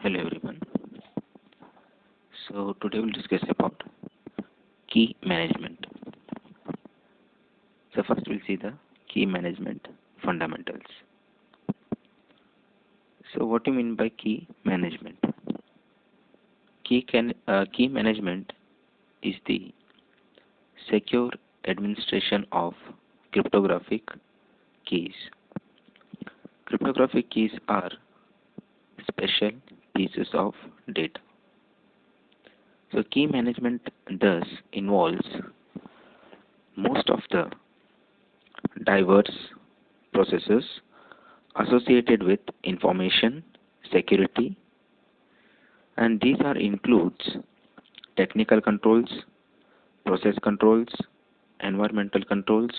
Hello everyone. So today we'll discuss about key management. So first we'll see the key management fundamentals. So what do you mean by key management? Key management is the secure administration of cryptographic keys. Cryptographic keys are special pieces of data. So key management thus involves most of the diverse processes associated with information security, and these are includes technical controls, process controls, environmental controls,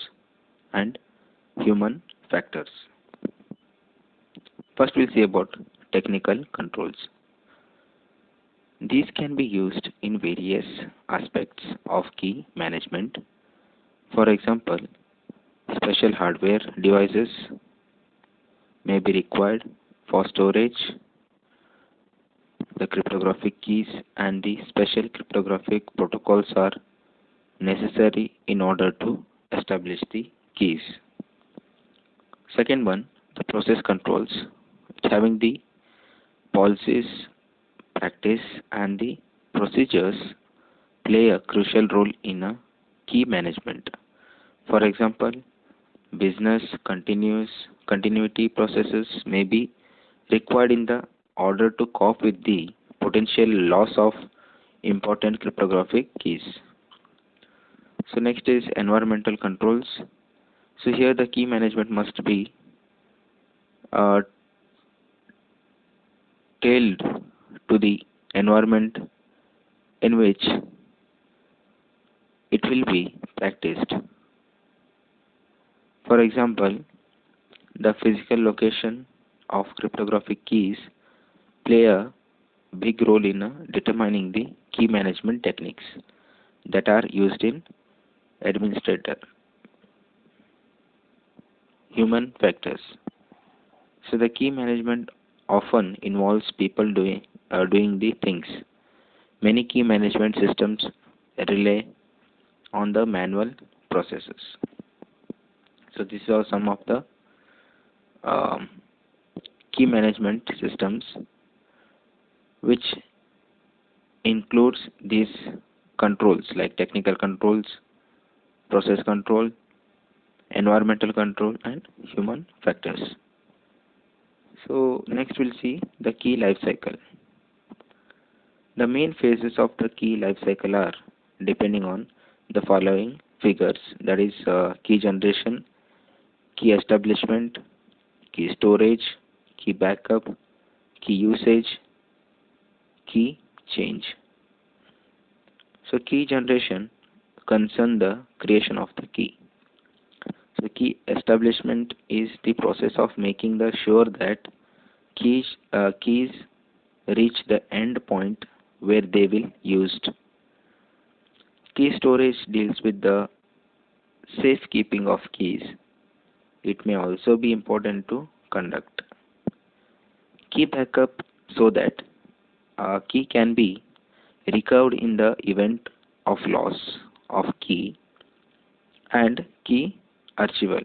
and human factors. First we'll see about technical controls. These can be used in various aspects of key management. For example, special hardware devices may be required for storage the cryptographic keys, and the special cryptographic protocols are necessary in order to establish the keys. Second one, the process controls, which having the policies, practice, and the procedures play a crucial role in a key management. For example, business continuity processes may be required in the order to cope with the potential loss of important cryptographic keys. So next is environmental controls. So here the key management must be uh, tailored to the environment in which it will be practiced. For example, the physical location of cryptographic keys play a big role in determining the key management techniques that are used in administrator. Human factors. So the key management often involves people doing the things. Many key management systems rely on the manual processes. So these are some of the um, key management systems which includes these controls like technical controls, process control, environmental control, and human factors. So next we'll see the key life cycle. The main phases of the key life cycle are depending on the following figures, that is key generation, key establishment, key storage, key backup, key usage, key change. So key generation concern the creation of the key. So key establishment is the process of making the sure that keys reach the end point where they will used. Key storage deals with the safekeeping of keys. It may also be important to conduct. Key backup so that a key can be recovered in the event of loss of key, and key archival.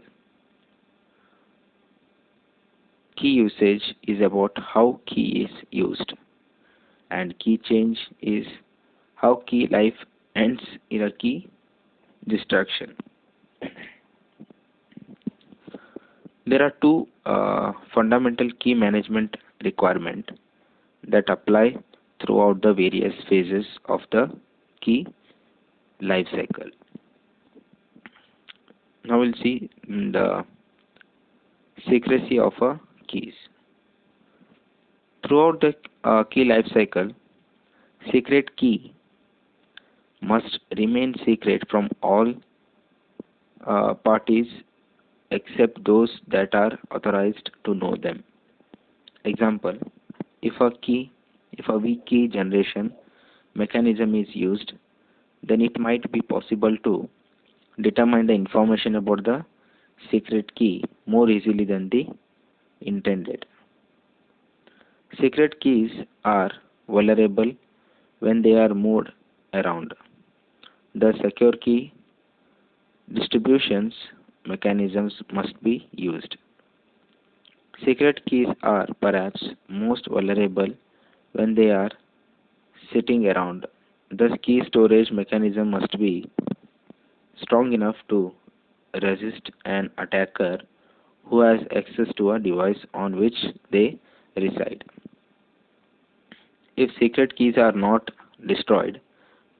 Key usage is about how key is used, and key change is how key life ends in a key destruction. There are two fundamental key management requirements that apply throughout the various phases of the key life cycle. Now we'll see the secrecy of keys. Throughout the key life cycle, secret key must remain secret from all parties except those that are authorized to know them. Example, if a weak key generation mechanism is used, then it might be possible to determine the information about the secret key more easily than the intended. Secret keys are vulnerable when they are moved around. The secure key distributions mechanisms must be used. Secret keys are perhaps most vulnerable when they are sitting around. Thus, key storage mechanism must be strong enough to resist an attacker who has access to a device on which they reside. If secret keys are not destroyed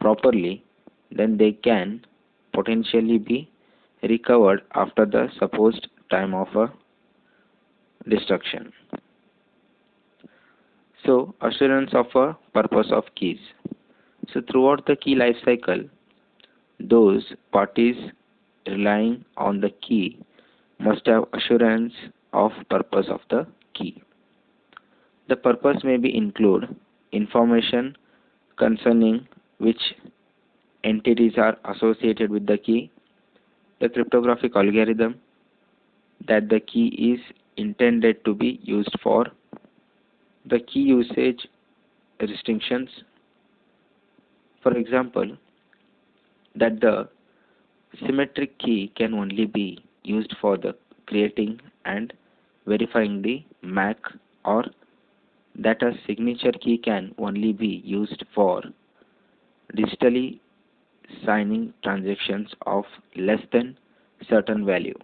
properly, then they can potentially be recovered after the supposed time of a destruction. So, assurance of a purpose of keys. So, throughout the key life cycle, those parties relying on the key must have assurance of purpose of the key. The purpose may be include information concerning which entities are associated with the key, the cryptographic algorithm that the key is intended to be used for, the key usage restrictions, for example, that the symmetric key can only be used for the creating and verifying the MAC, or that a signature key can only be used for digitally signing transactions of less than certain value.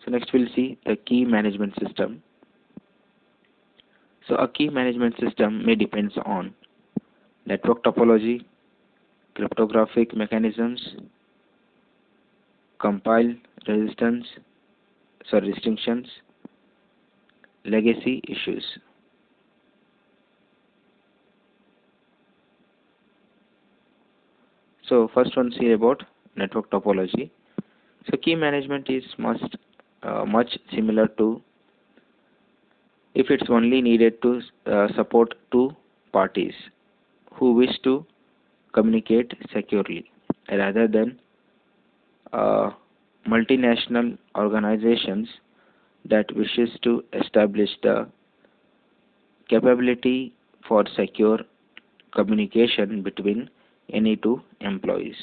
So next we'll see the key management system. So a key management system may depends on network topology, cryptographic mechanisms, compile resistance, restrictions, legacy issues. So first one, see about network topology. So key management is much similar to if it's only needed to support two parties who wish to communicate securely rather than uh, multinational organizations that wishes to establish the capability for secure communication between any two employees.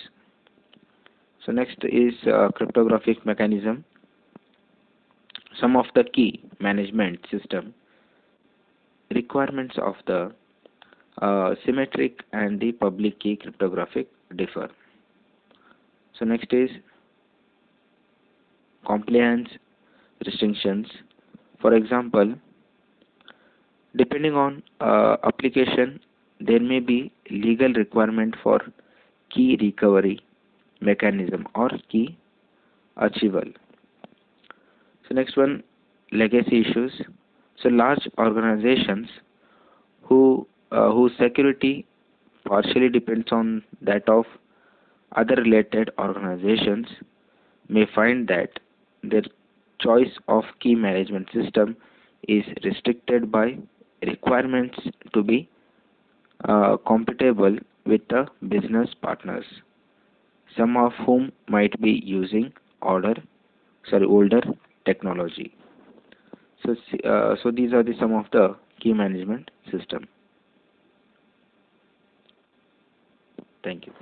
So next is cryptographic mechanism. Some of the key management system requirements of the symmetric and the public key cryptographic differ. So next is compliance restrictions. For example, depending on application, there may be legal requirement for key recovery mechanism or key archival. So next one, legacy issues. So large organizations whose security partially depends on that of other related organizations may find that their choice of key management system is restricted by requirements to be compatible with the business partners, some of whom might be using older technology. So these are the some of the key management system. Thank you.